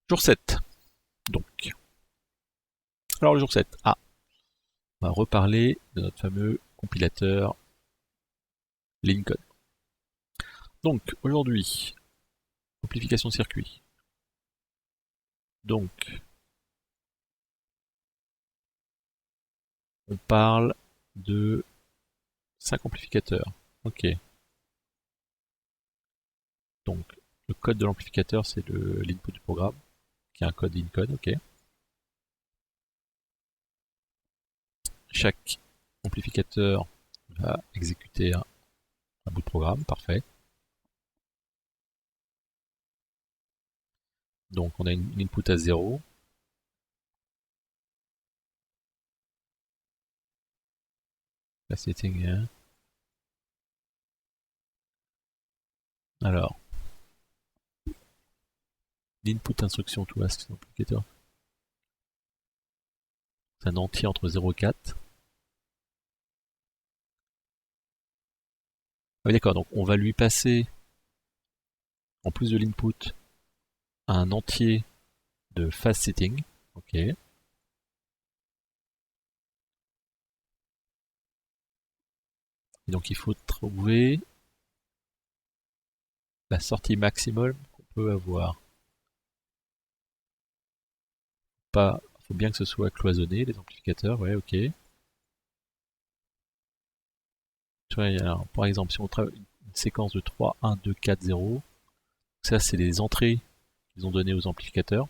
Jour 7, donc. Alors le jour 7, on va reparler de notre fameux compilateur Lincoln. Donc aujourd'hui, amplification de circuit. Donc on parle de 5 amplificateurs. Ok. Donc le code de l'amplificateur c'est l'input du programme, qui est un code Lincoln, ok. Chaque amplificateur va exécuter un bout de programme, parfait. Donc on a une input à 0. La setting est... Alors, l'input instruction to ask amplificateur. C'est un entier entre 0 et 4. Ah oui, d'accord, donc on va lui passer, en plus de l'input, un entier de phase setting. Ok. Et donc il faut trouver la sortie maximum qu'on peut avoir. Pas, faut bien que ce soit cloisonné, les amplificateurs, ouais, ok. Tu vois, alors, par exemple, si on travaille une séquence de 3, 1, 2, 4, 0, ça c'est les entrées qu'ils ont données aux amplificateurs.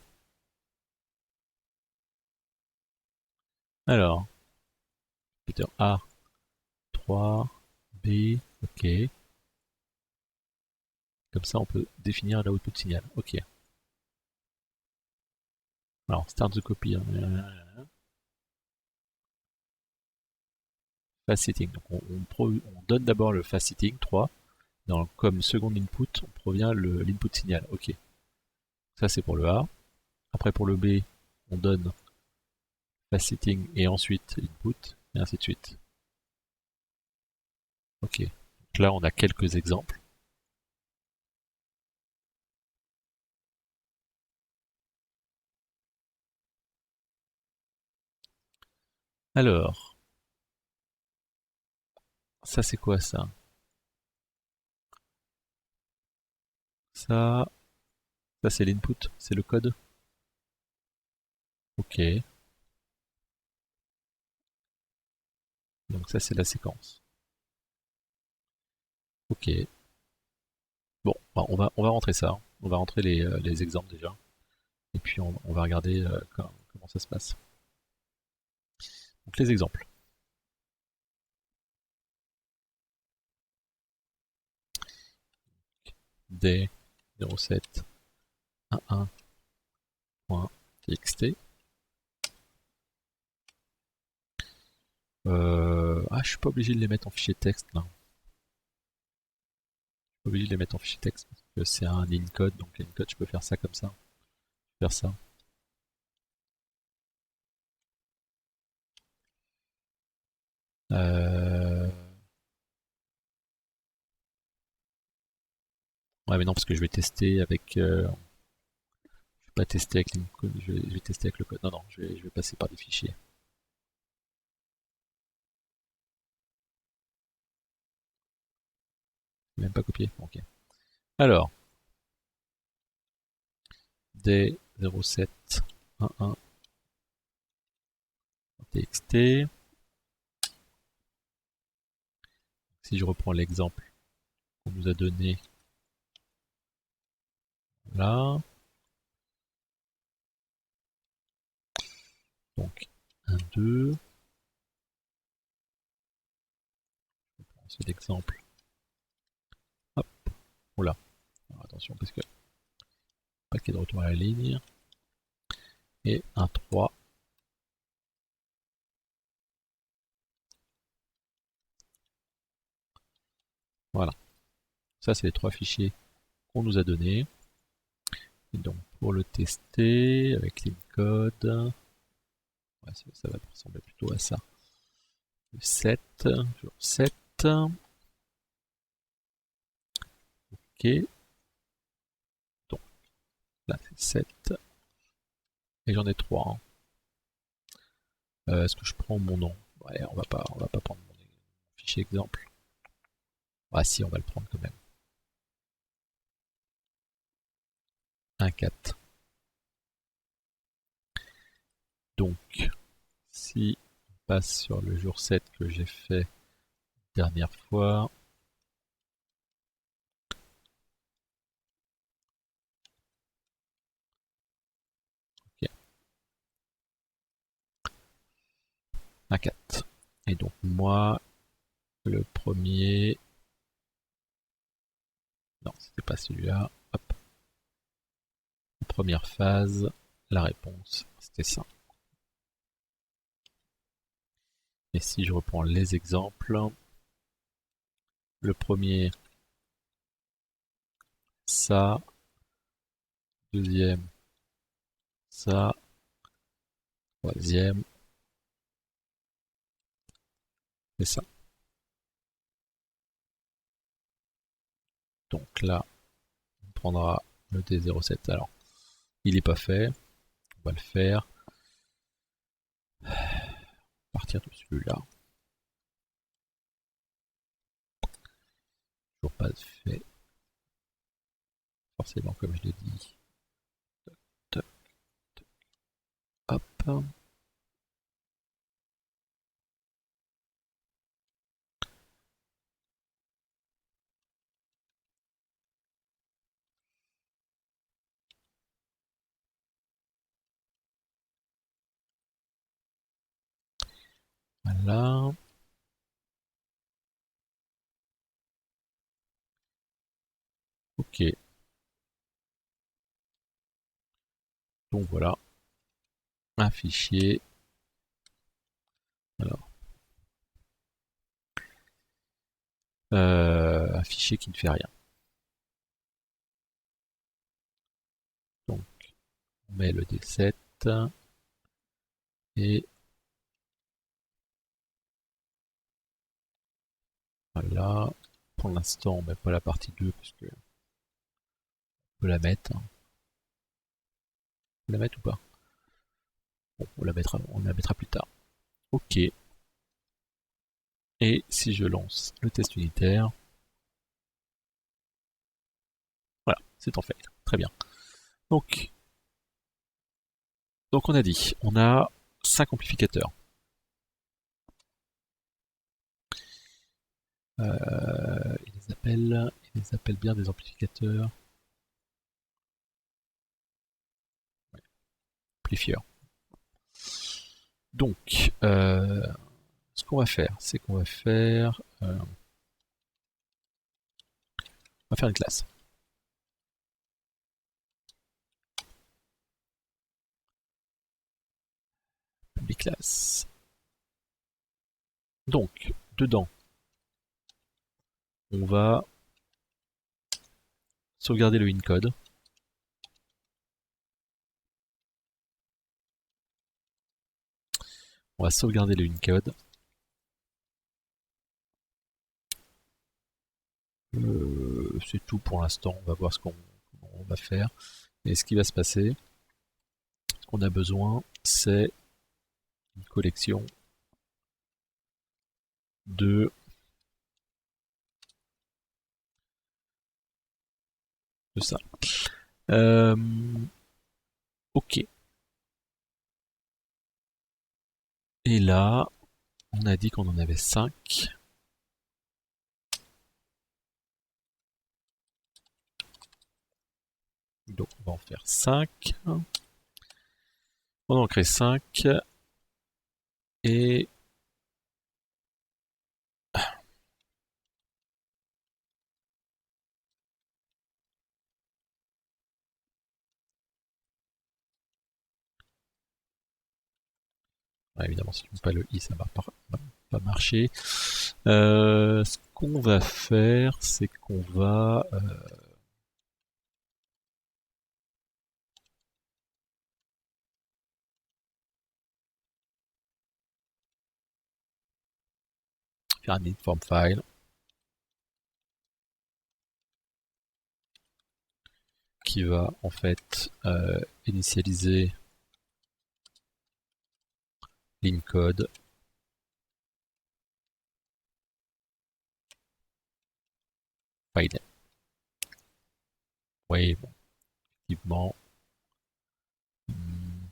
Alors, amplificateur A, 3, B, ok. Comme ça, on peut définir l'output signal. Ok. Alors, start the copy. Phase setting. Donc, on donne d'abord le phase setting 3. Comme second input, on provient l'input signal. Ok. Ça, c'est pour le A. Après, pour le B, on donne phase setting et ensuite input, et ainsi de suite. Ok. Donc là, on a quelques exemples. Alors, ça, c'est quoi ça? Ça, ça c'est l'input, c'est le code. Ok. Donc ça, c'est la séquence. Ok. Bon, bah, on va rentrer ça. On va rentrer les exemples déjà. Et puis on va regarder comment ça se passe. Donc les exemples. D 07 11.txt. Je suis pas obligé de les mettre en fichier texte là. Je suis pas obligé de les mettre en fichier texte parce que c'est un Lincode, donc Lincode je peux faire ça comme ça. Faire ça. Euh... Ouais mais non parce que je vais tester avec. Je vais pas tester avec Lincode, je vais tester avec le code. Non non, je vais passer par des fichiers. Je vais même pas copier. Ok. Alors, D07.11.txt. Si je reprends l'exemple qu'on nous a donné là, donc 1, 2, c'est l'exemple. Hop, oula, alors attention parce que pas qu'il y ait de retour à la ligne. Et un 3. Voilà, ça c'est les 3 fichiers qu'on nous a donnés. Et donc pour le tester avec Lincode, ouais, ça va ressembler plutôt à ça. Le 7, jour 7. Ok, donc là c'est 7. Et j'en ai 3. Hein. Est-ce que je prends mon nom? Ouais, on va pas prendre mon fichier exemple. Ah si, on va le prendre quand même. 1,4. Donc, si on passe sur le jour 7 que j'ai fait dernière fois, ok, 1,4. Et donc moi, le premier, non, c'était pas celui-là. Hop, la première phase, la réponse, c'était ça. Et si je reprends les exemples, le premier, ça, deuxième, ça, troisième, c'est ça. Donc là, on prendra le D07. Alors, il n'est pas fait, on va le faire. À partir de celui-là. Toujours pas fait. Forcément, comme je l'ai dit. Toc, toc, hop. Voilà. Ok. Donc voilà. Un fichier. Alors. Un fichier qui ne fait rien. Donc, on met le D7. Et voilà. Pour l'instant, on met pas la partie 2 parce que on peut la mettre. On peut la mettre ou pas? Bon, on la mettra plus tard. Ok. Et si je lance le test unitaire, voilà, c'est en fait. Très bien. Donc on a dit, on a 5 amplificateurs. Ils les appellent bien des amplificateurs. Ouais, amplifieurs. Donc, ce qu'on va faire, c'est qu'on va faire, on va faire une classe. Public class. Donc, dedans, on va sauvegarder le incode. On va sauvegarder le incode. C'est tout pour l'instant. On va voir comment on va faire. Et ce qui va se passer, ce qu'on a besoin, c'est une collection de ça. Euh, ok. Et là, on a dit qu'on en avait 5. Donc on va en faire 5. On en crée 5. Et évidemment, si je ne mets pas le i, ça ne va pas marcher. Ce qu'on va faire, c'est qu'on va faire un inform file qui va en fait initialiser Lincode. File. Oui, bon, effectivement. Hmm,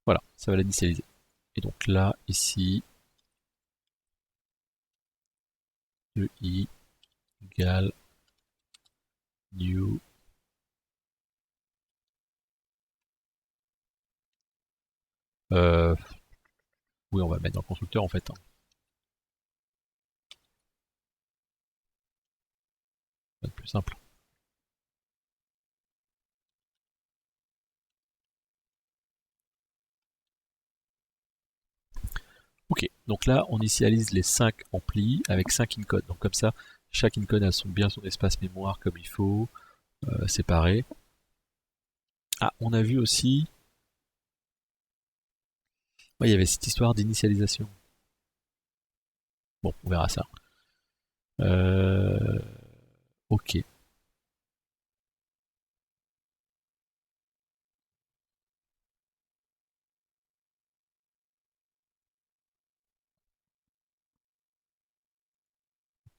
voilà, ça va l'initialiser. Et donc là, ici, le i égale new. Oui, on va le mettre dans le constructeur en fait, hein. Ça va être plus simple. Ok, donc là on initialise les 5 amplis avec 5 encodes. Donc comme ça, chaque encode a bien son espace mémoire comme il faut, séparé. Ah, on a vu aussi, ouais, il y avait cette histoire d'initialisation. Bon, on verra ça. Euh, ok.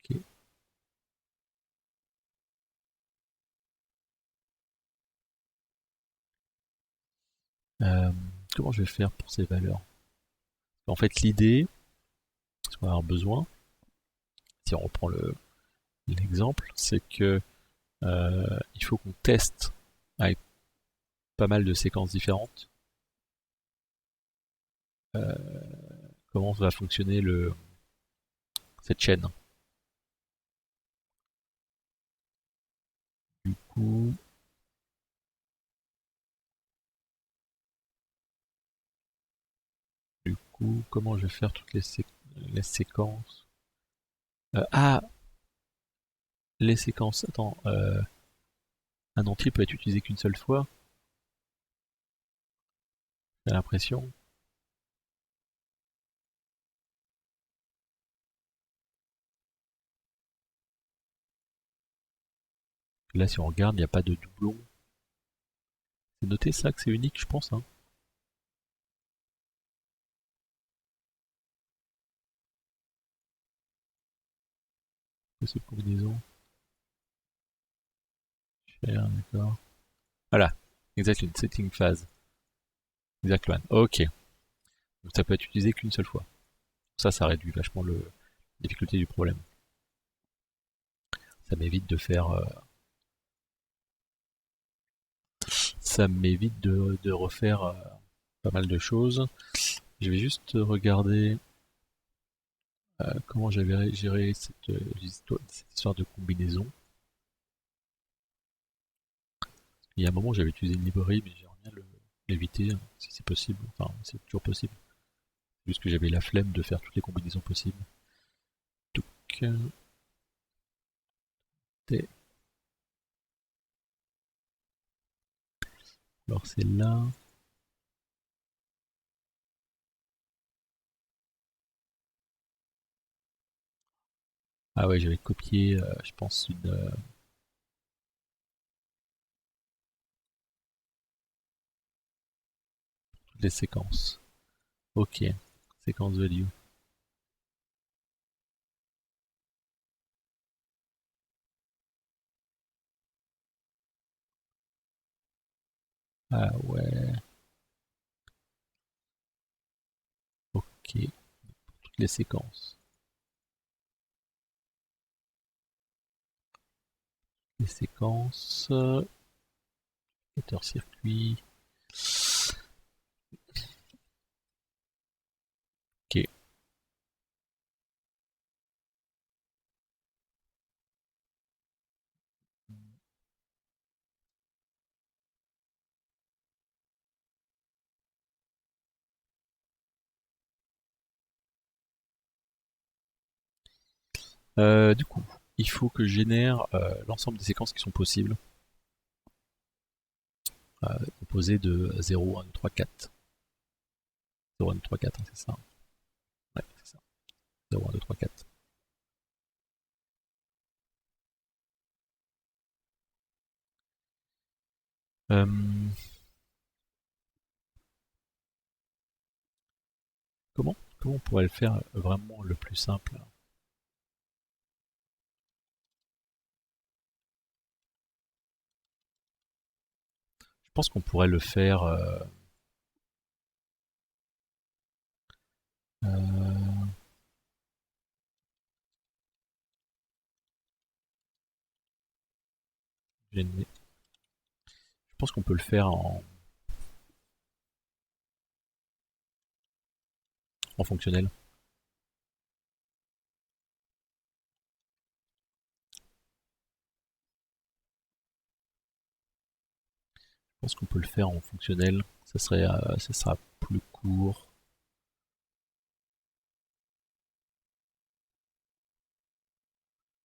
Ok. Euh, comment je vais faire pour ces valeurs? En fait, l'idée, ce qu'on va avoir besoin, si on reprend l'exemple, c'est que il faut qu'on teste avec pas mal de séquences différentes euh, comment va fonctionner cette chaîne. Du coup, comment je vais faire toutes les séquences? Ah, les séquences. Attends, un entier peut être utilisé qu'une seule fois. J'ai l'impression. Là, si on regarde, il n'y a pas de doublon. C'est noté ça que c'est unique, je pense, hein. Cette combinaison. Share, d'accord. Voilà. Exactly. Setting phase. Exact one. Ok. Donc ça peut être utilisé qu'une seule fois. Ça réduit vachement la difficulté du problème. Ça m'évite de faire, ça m'évite de refaire pas mal de choses. Je vais juste regarder comment j'avais géré cette histoire de combinaison. Il y a un moment, j'avais utilisé une librairie, mais j'aimerais bien l'éviter, hein, si c'est possible. Enfin, c'est toujours possible. C'est juste que j'avais la flemme de faire toutes les combinaisons possibles. Donc, alors c'est là. Ah ouais, j'avais copié, je pense, toutes les séquences. Ok, séquence value. Ah ouais, ok, toutes les séquences. Les séquences, circuit. Ok. Du coup, il faut que je génère l'ensemble des séquences qui sont possibles, composées de 0, 1, 2, 3, 4. 0, 1, 2, 3, 4, c'est ça. Ouais, c'est ça. 0, 1, 2, 3, 4. Comment on pourrait le faire vraiment le plus simple? Je pense qu'on pourrait le faire. Euh, je pense qu'on peut le faire en fonctionnel. Je pense qu'on peut le faire en fonctionnel. Ça sera plus court.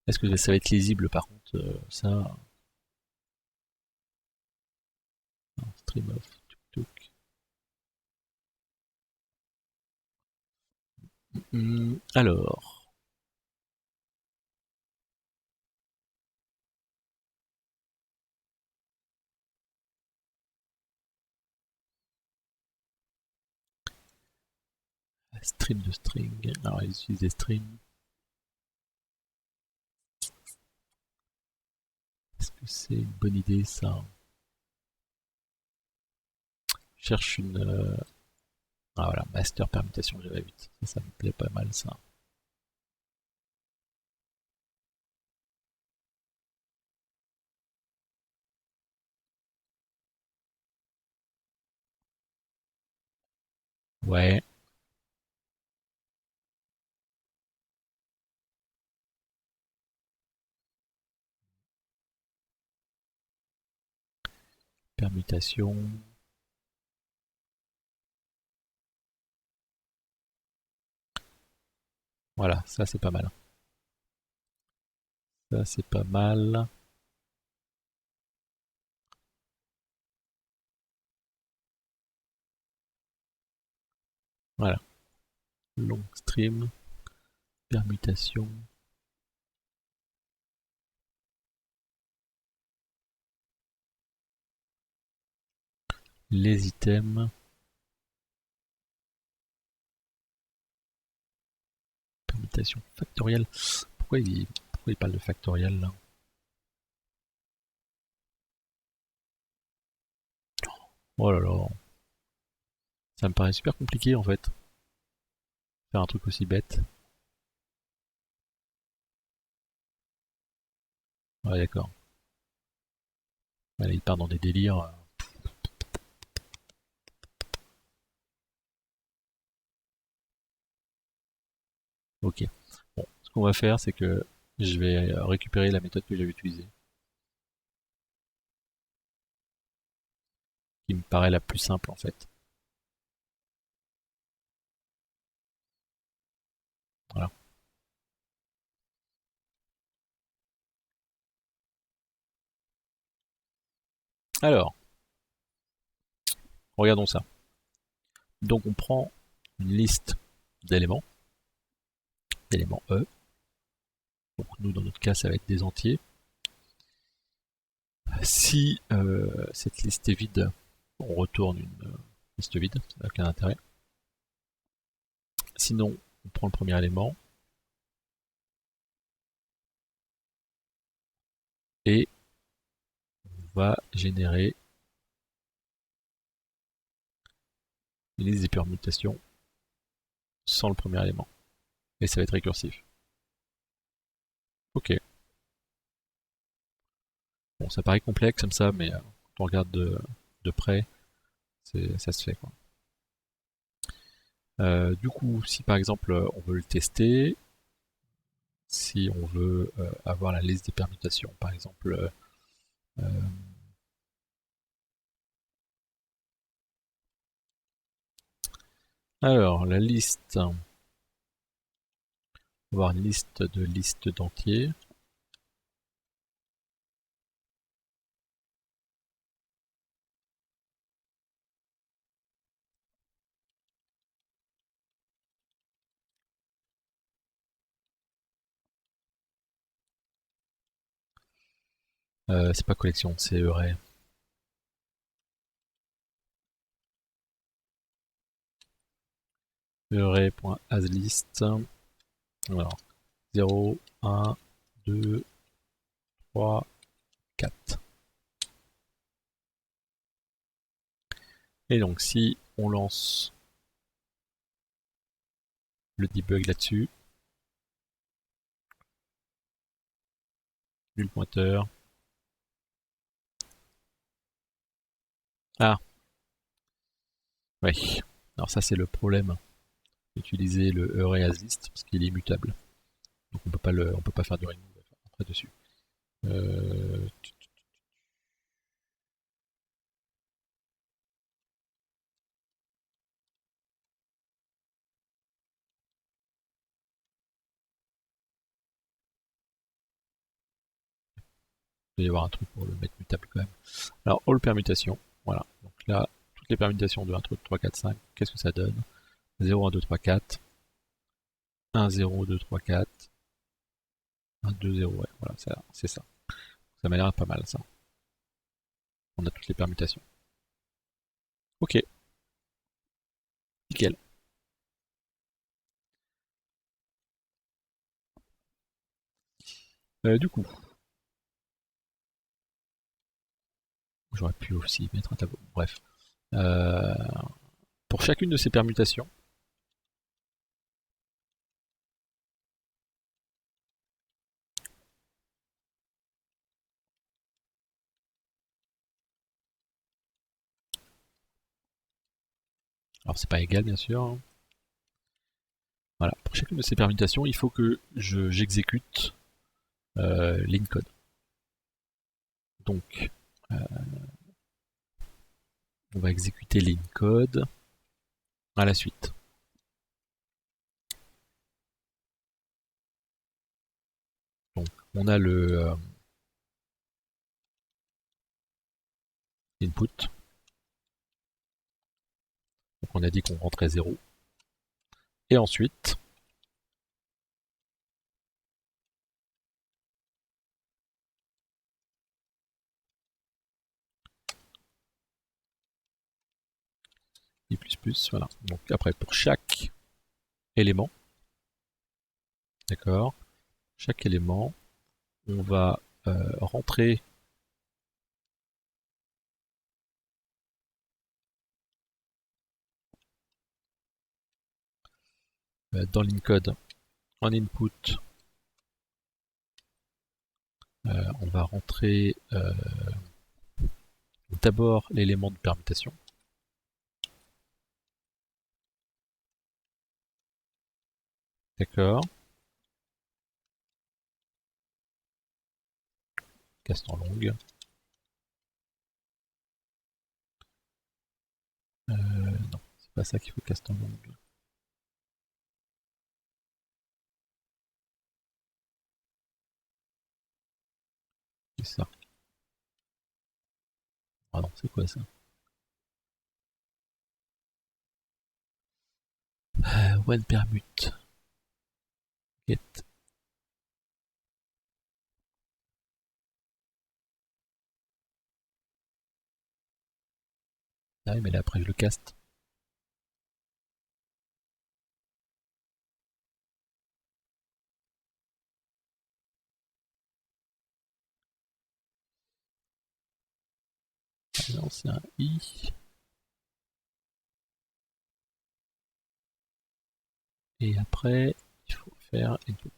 Est-ce que ça va être lisible par contre ça, non, stream off, tuk tuk. Alors, stream de string. Alors, ils utilisent des strings. Est-ce que c'est une bonne idée ça? Je cherche une. Ah voilà, master permutation Java 8. Ça me plaît pas mal ça. Ouais, permutation. Voilà, ça c'est pas mal. Ça c'est pas mal. Voilà, long stream, permutation. Les items. Permutation factorielle. Pourquoi il parle de factoriel là? Oh là là. Ça me paraît super compliqué en fait. Faire un truc aussi bête. Ouais, d'accord. Voilà, il part dans des délires. Ok. Bon, ce qu'on va faire, c'est que je vais récupérer la méthode que j'avais utilisée, qui me paraît la plus simple en fait. Voilà. Alors, regardons ça. Donc on prend une liste d'éléments, d'éléments E. Donc nous, dans notre cas, ça va être des entiers. Si cette liste est vide, on retourne une liste vide, ça n'a aucun intérêt. Sinon, on prend le premier élément et on va générer une liste des permutations sans le premier élément. Et ça va être récursif. Ok. Bon, ça paraît complexe comme ça, mais quand on regarde de près, ça se fait quoi. Du coup, si par exemple on veut le tester, si on veut avoir la liste des permutations, par exemple, euh, alors la liste, on va avoir une liste de listes d'entiers. C'est pas collection, c'est array. array.asList. Alors, 0, 1, 2, 3, 4. Et donc si on lance le debug là-dessus, nul pointeur. Ah, ouais. Alors ça c'est le problème d'utiliser le array as list parce qu'il est immutable. Donc on peut pas faire du remove après dessus. Euh, il doit y avoir un truc pour le mettre mutable quand même. Alors all permutation, voilà. Donc là, toutes les permutations de 1, 2, 3, 4, 5, qu'est-ce que ça donne? 0, 1, 2, 3, 4. 1, 0, 2, 3, 4. 1, 2, 0, ouais, voilà, c'est ça. Ça m'a l'air pas mal ça. On a toutes les permutations. Ok, nickel. Du coup, j'aurais pu aussi mettre un tableau. Bref. Euh, pour chacune de ces permutations, alors c'est pas égal bien sûr, hein. Voilà, pour chacune de ces permutations, il faut que j'exécute l'incode. Donc, euh, on va exécuter l'incode à la suite. Donc, on a le input. Donc, on a dit qu'on rentrait 0. Et ensuite, i++, voilà. Donc après, pour chaque élément, d'accord, chaque élément, on va rentrer dans l'incode en input, on va rentrer d'abord l'élément de permutation. D'accord. Castan longue. Non, c'est pas ça qu'il faut castan longue. C'est ça. Ah non, c'est quoi ça? One permute. Get. Ah oui, mais là après je le caste. Ah non, c'est un i. Et après, il faut faire input.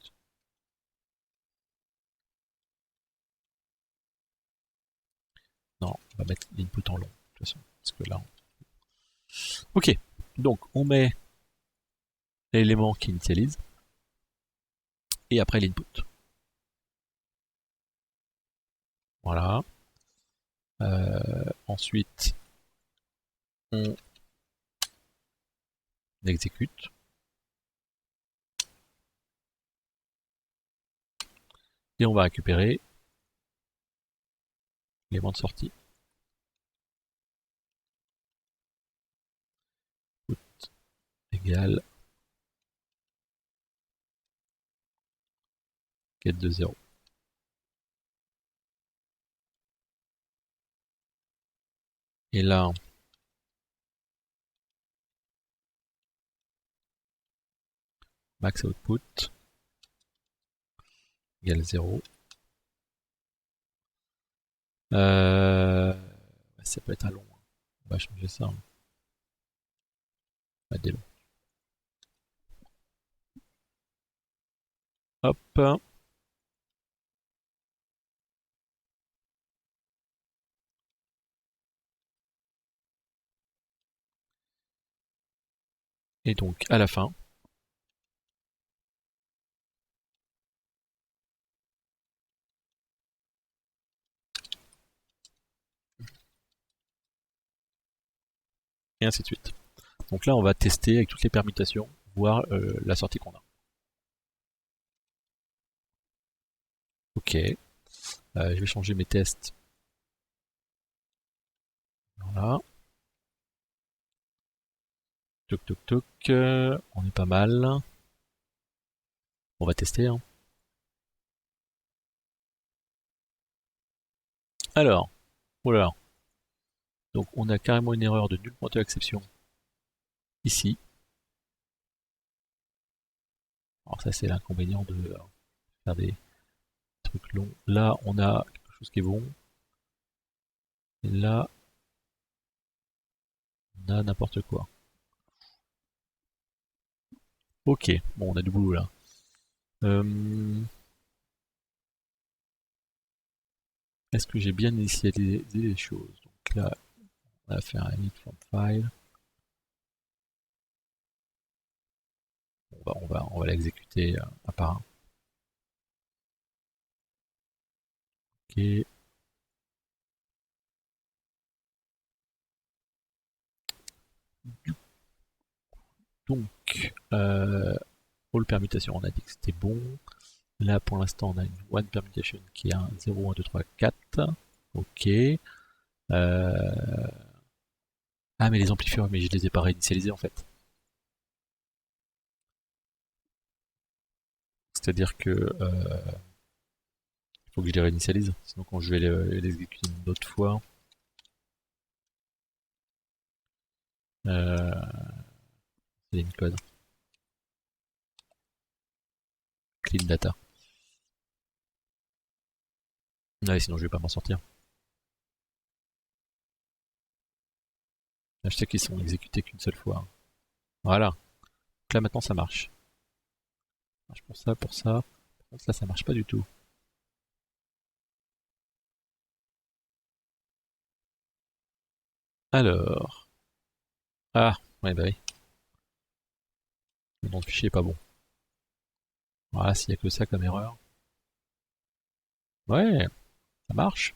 Non, on va mettre l'input en long, de toute façon. Parce que là, ok. Donc, on met l'élément qui initialise. Et après l'input. Voilà. Ensuite, on exécute. Et on va récupérer l'élément de sortie. Put égale get de 0. Et là, max output égale 0. Ça peut être un long. On va changer ça. On va des longs. Hop. Et donc, à la fin, et ainsi de suite. Donc là, on va tester avec toutes les permutations, voir la sortie qu'on a. Ok. Je vais changer mes tests. Voilà. Toc toc toc. On est pas mal. On va tester. Hein. Alors, voilà. Donc on a carrément une erreur de nul pointeur exception ici. Alors ça c'est l'inconvénient de faire des trucs longs. Là on a quelque chose qui est bon. Et là on a n'importe quoi. Ok, bon on a du boulot là. Est-ce que j'ai bien initialisé les choses? Donc là on va faire un init from file. On va l'exécuter un par un. Ok. Donc, all permutation, on a dit que c'était bon. Là, pour l'instant, on a une one permutation qui est un 0, 1, 2, 3, 4. Ok. Ah, mais les amplifieurs, mais je les ai pas réinitialisés en fait. C'est-à-dire que il faut que je les réinitialise. Sinon, quand je vais l'exécuter une autre fois, c'est une code. Clean data. Ouais, sinon je vais pas m'en sortir. Là, je sais qu'ils sont exécutés qu'une seule fois. Voilà. Donc là maintenant ça marche. Ça marche pour ça, pour ça. Par contre là ça marche pas du tout. Alors. Ah, ouais bah oui. Le nom de fichier est pas bon. Voilà, s'il y a que ça comme erreur. Ouais, ça marche.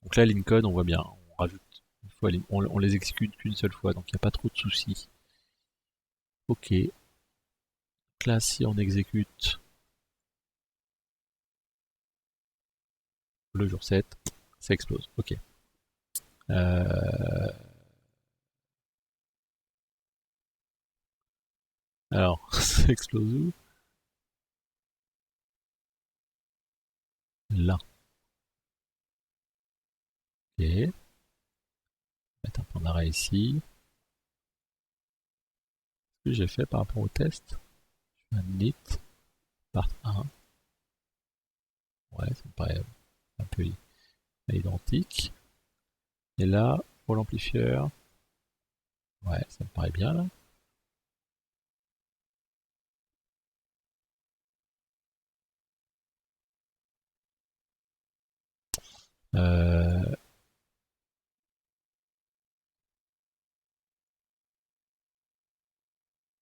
Donc là, Lincoln, on voit bien. On rajoute une fois, on les exécute qu'une seule fois, donc il n'y a pas trop de soucis. Ok. Donc là, si on exécute le jour 7, ça explose. Ok. Euh, Alors, ça explose où? Là. Ok. Mettre un point d'arrêt ici. Ce que j'ai fait par rapport au test, je fais un init, part 1. Ouais, ça me paraît un peu identique. Et là, pour l'amplifieur, ouais, ça me paraît bien là. Euh,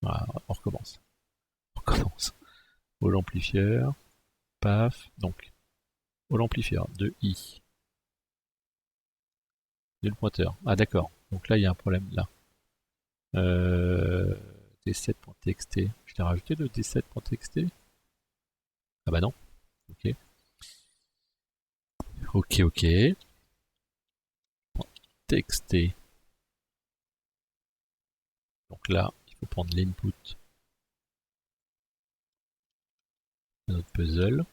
voilà, on recommence. On recommence. Au l'amplifieur, paf, donc au l'amplifieur de I. Et le pointeur. Ah d'accord. Donc là il y a un problème là. Euh, d7.txt. Je t'ai rajouté le d7.txt. Ah bah non. Ok. Ok, ok. Txt. Donc là, il faut prendre l'input de notre puzzle.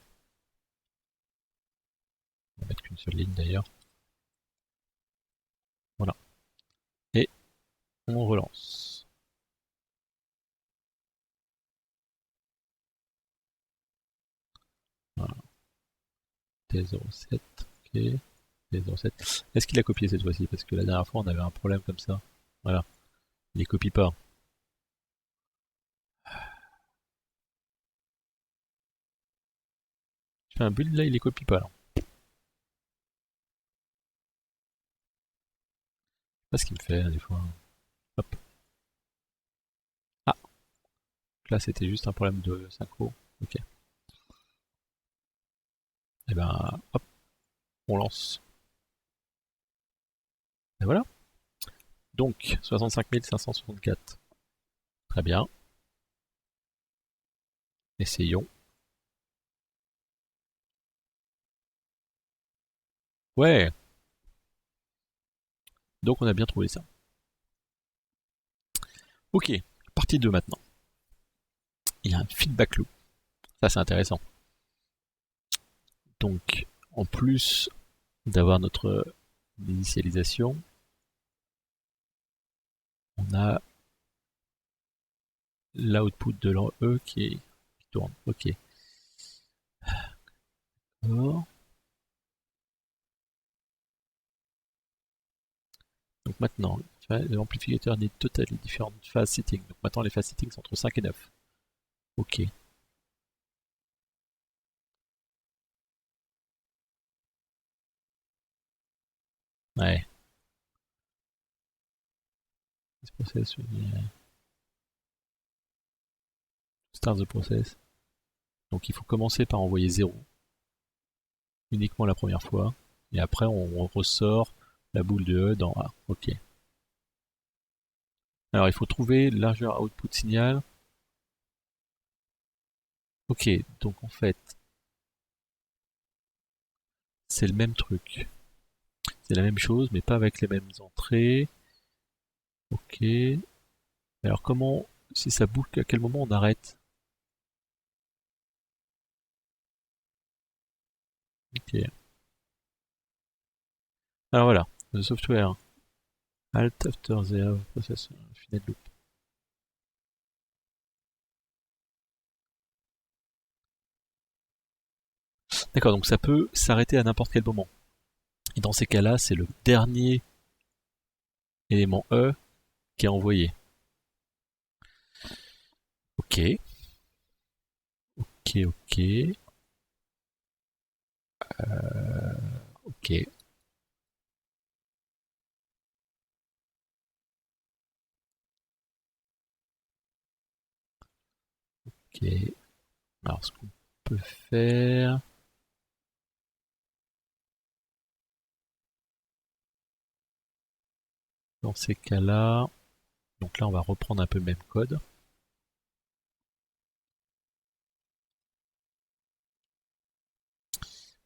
On va mettre qu'une seule ligne d'ailleurs. Voilà. Et On relance. Voilà. T07, ok. T07. Est-ce qu'il a copié cette fois-ci? Parce que la dernière fois on avait un problème comme ça. Voilà. Il les copie pas. Je fais un build là, il les copie pas là. C'est pas ce qu'il me fait là, des fois. Hop. Ah, là c'était juste un problème de synchro. Ok. Et ben hop, on lance. Et voilà. Donc 65 564. Très bien. Essayons. Ouais. Donc on a bien trouvé ça. Ok. Partie 2 maintenant. Il y a un feedback loop. Ça c'est intéressant. Donc en plus d'avoir notre initialisation, on a l'output de l'E qui tourne. Ok. Alors, donc maintenant, l'amplificateur n'est total les différentes phases setting. Donc maintenant les phases setting sont entre 5 et 9. Ok. Ouais. This process, start the process. Donc il faut commencer par envoyer 0 uniquement la première fois. Et après on ressort la boule de E dans A. Ok. Alors il faut trouver largeur output signal. Ok, donc en fait, c'est le même truc. C'est la même chose, mais pas avec les mêmes entrées. Ok. Alors comment, si ça boucle, à quel moment on arrête? Ok. Alors voilà, le software. Alt after the process final loop. D'accord, donc ça peut s'arrêter à n'importe quel moment. Et dans ces cas-là, c'est le dernier élément E qui est envoyé. Ok, ok. Ok. Ok. Alors ce qu'on peut faire, dans ces cas-là, donc là on va reprendre un peu le même code.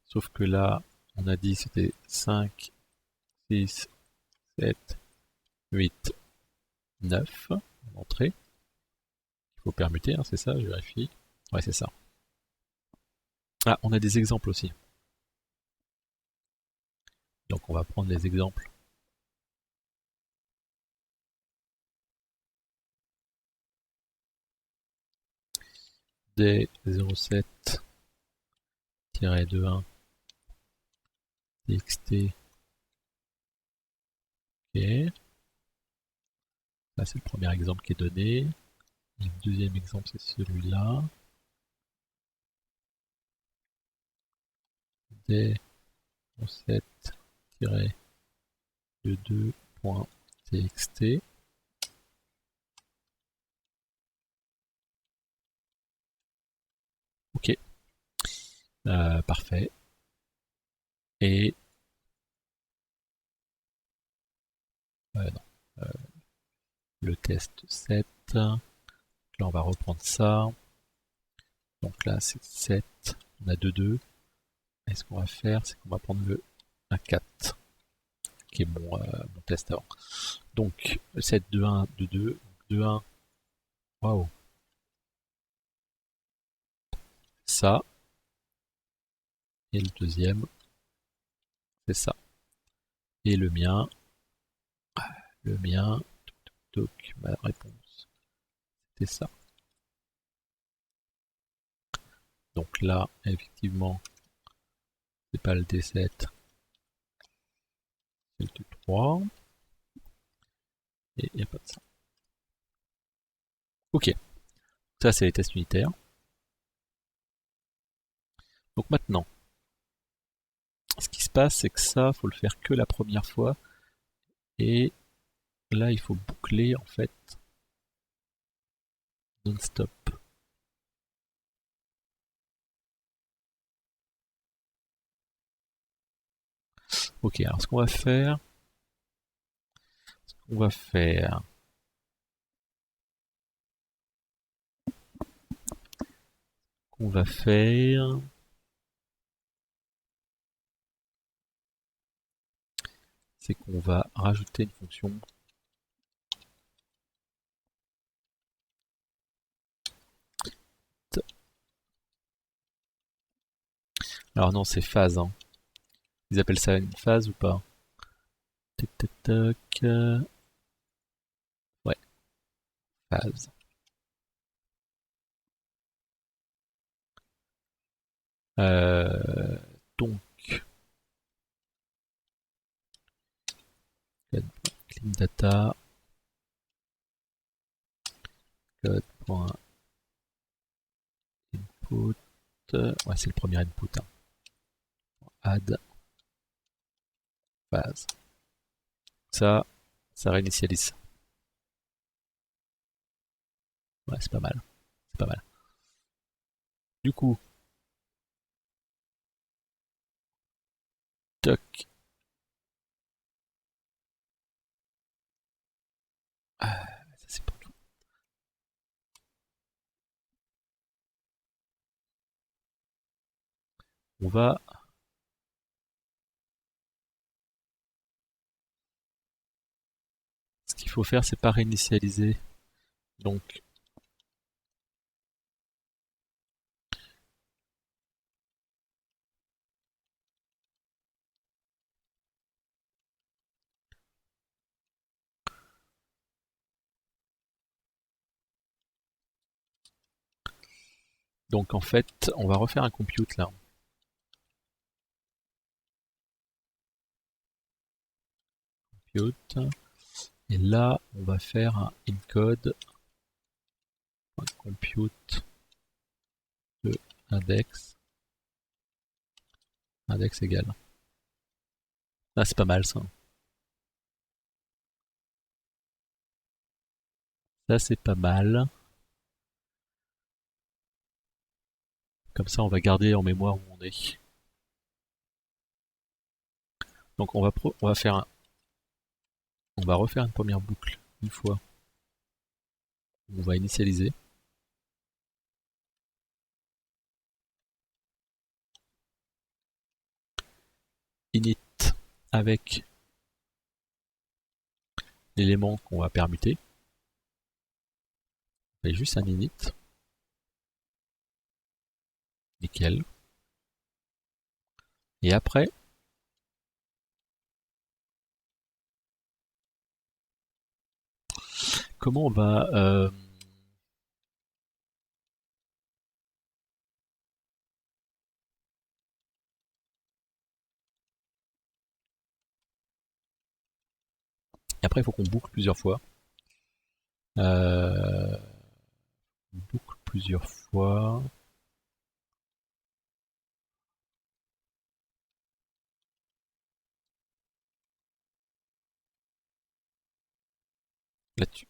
Sauf que là, on a dit c'était 5, 6, 7, 8, 9 en entrée. Il faut permuter, hein, c'est ça, je vérifie. Ouais, c'est ça. Ah, on a des exemples aussi. Donc on va prendre les exemples. D07-21 txt. Ok. Là c'est le premier exemple qui est donné. Le deuxième exemple c'est celui-là. D07-22.txt. Ok. Parfait. Et non, euh, le test 7. Là on va reprendre ça. Donc là c'est 7. On a 2. Et ce qu'on va faire, c'est qu'on va prendre le 1,4 qui est mon test avant. Donc 7, 2, 1, 2, 2, 2, 1. Waouh. Ça. Et le deuxième, c'est ça. Et le mien, Donc ma réponse c'est ça. Donc là, effectivement, c'est pas le D7, c'est le D3. Et il n'y a pas de ça. Ok, ça c'est les tests unitaires. Donc maintenant, ce qui se passe, c'est que ça, faut le faire que la première fois. Et là, il faut boucler en fait non-stop. Ok, alors ce qu'on va faire, on va faire, on va faire, c'est qu'on va rajouter une fonction alors non, c'est phase. Hein. Ils appellent ça une phase ou pas? Tac tac tac. Ouais, phase. Euh, donc, clean data, code.input, ouais c'est le premier input. Hein. Add phase. Ça réinitialise. Ouais, c'est pas mal. C'est pas mal. Du coup, toc. Ah, ça c'est pour tout. On va. Ce qu'il faut faire, c'est pas réinitialiser. Donc, en fait, on va refaire un compute là. Compute. Et là, on va faire un encode. Un compute de index. Index égal. Ah, c'est pas mal ça. Ça, c'est pas mal. Comme ça, on va garder en mémoire où on est. Donc, on va faire on va refaire une première boucle une fois. On va initialiser. Init avec l'élément qu'on va permuter. On fait juste un init. Nickel. Et après, comment on va et après il faut qu'on boucle plusieurs fois. On boucle plusieurs fois. Là-dessus.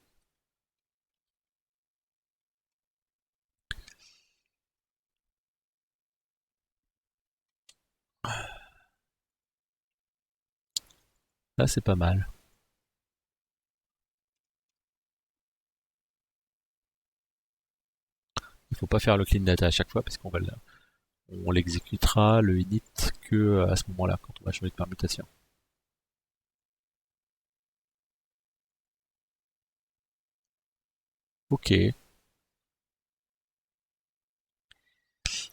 Là c'est pas mal. Il faut pas faire le clean data à chaque fois parce qu'on va on l'exécutera le init que à ce moment-là quand on va changer de permutation. Ok.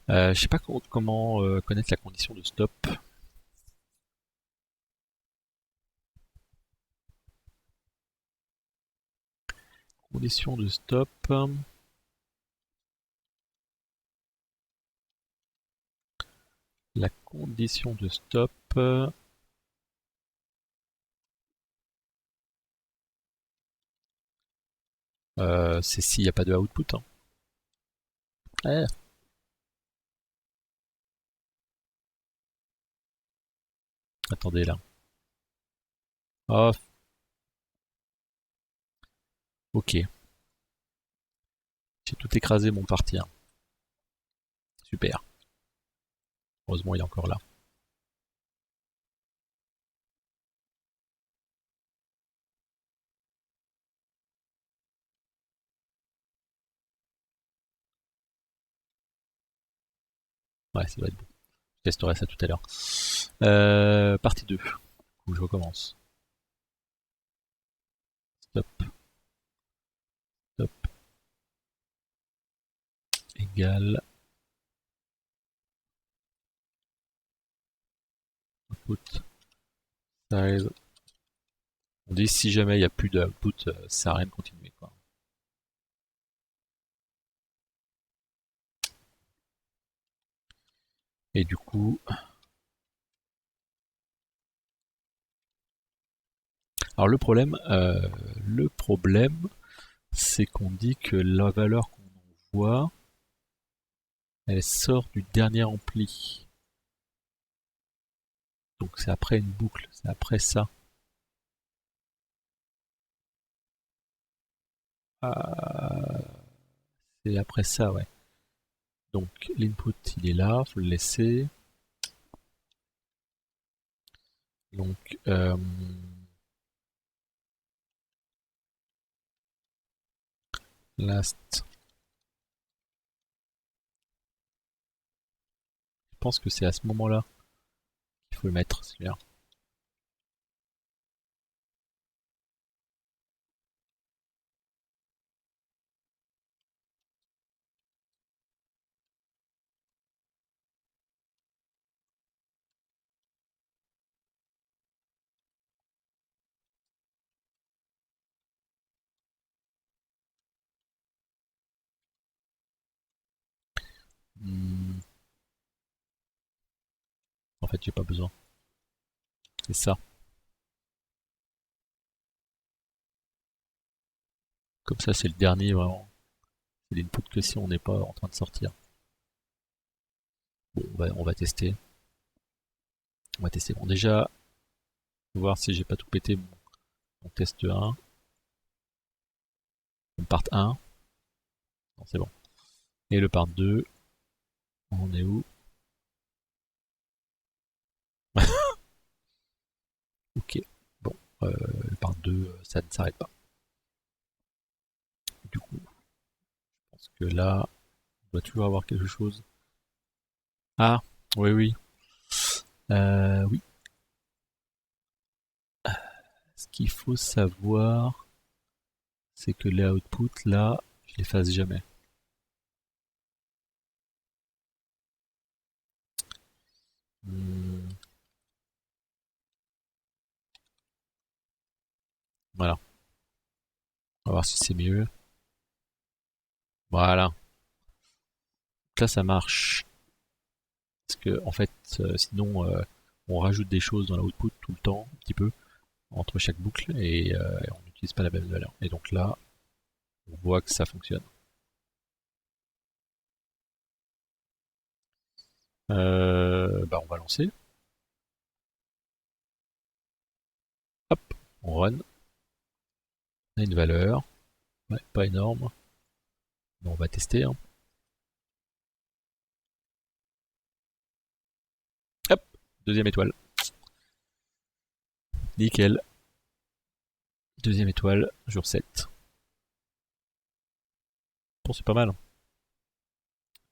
Je sais pas comment connaître la condition de stop. condition de stop. La condition de stop. C'est s'il n'y a pas de output. Hein. Eh. Attendez là. Oh. Ok. J'ai tout écrasé mon parti. Hein. Super. Heureusement il est encore là. Ouais, ça doit être bon. Je testerai ça tout à l'heure. Partie 2. Où je recommence. Stop. Stop. Égal. Output. Size. On dit si jamais il n'y a plus d'output, ça sert à rien de continuer. Quoi. Et du coup. Alors le problème, c'est qu'on dit que la valeur qu'on envoie, elle sort du dernier ampli. Donc c'est après une boucle, c'est après ça. C'est après ça, ouais. Donc l'input il est là, faut le laisser. Donc last. Je pense que c'est à ce moment-là qu'il faut le mettre, celui-là. Hmm. En fait, j'ai pas besoin. C'est ça. Comme ça, c'est le dernier vraiment. C'est l'input que si on n'est pas en train de sortir. Bon, on va tester. On va tester. Bon, déjà, voir si j'ai pas tout pété mon test 1. Mon part 1. Non, c'est bon. Et le part 2. On est où? Ok. Bon, le part 2, ça ne s'arrête pas. Du coup, je pense que là, on doit toujours avoir quelque chose. Ah, oui, oui. Oui. Ce qu'il faut savoir, c'est que les outputs, là, je les fasse jamais. Hmm. Voilà. On va voir si c'est mieux. Voilà. Là, ça marche. Parce que, en fait, sinon, on rajoute des choses dans l'output tout le temps, un petit peu, entre chaque boucle, et on n'utilise pas la même valeur. Et donc là, on voit que ça fonctionne. On va lancer. Hop, on run. On a une valeur. Ouais, pas énorme. Bon, on va tester. Hein. Hop, deuxième étoile. Nickel. Deuxième étoile, jour 7. Bon, c'est pas mal.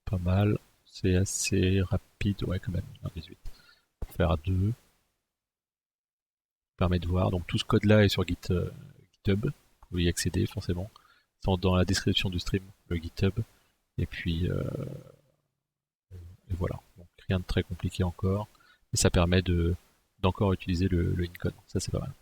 Pas mal. C'est assez rapide, ouais, quand même. 1,18. Pour faire à 2. Permet de voir. Donc tout ce code-là est sur GitHub. Vous pouvez y accéder, forcément. C'est dans la description du stream, le GitHub. Et puis, et voilà. Donc rien de très compliqué encore. Et ça permet d'encore utiliser le Incon. Ça, c'est pas mal.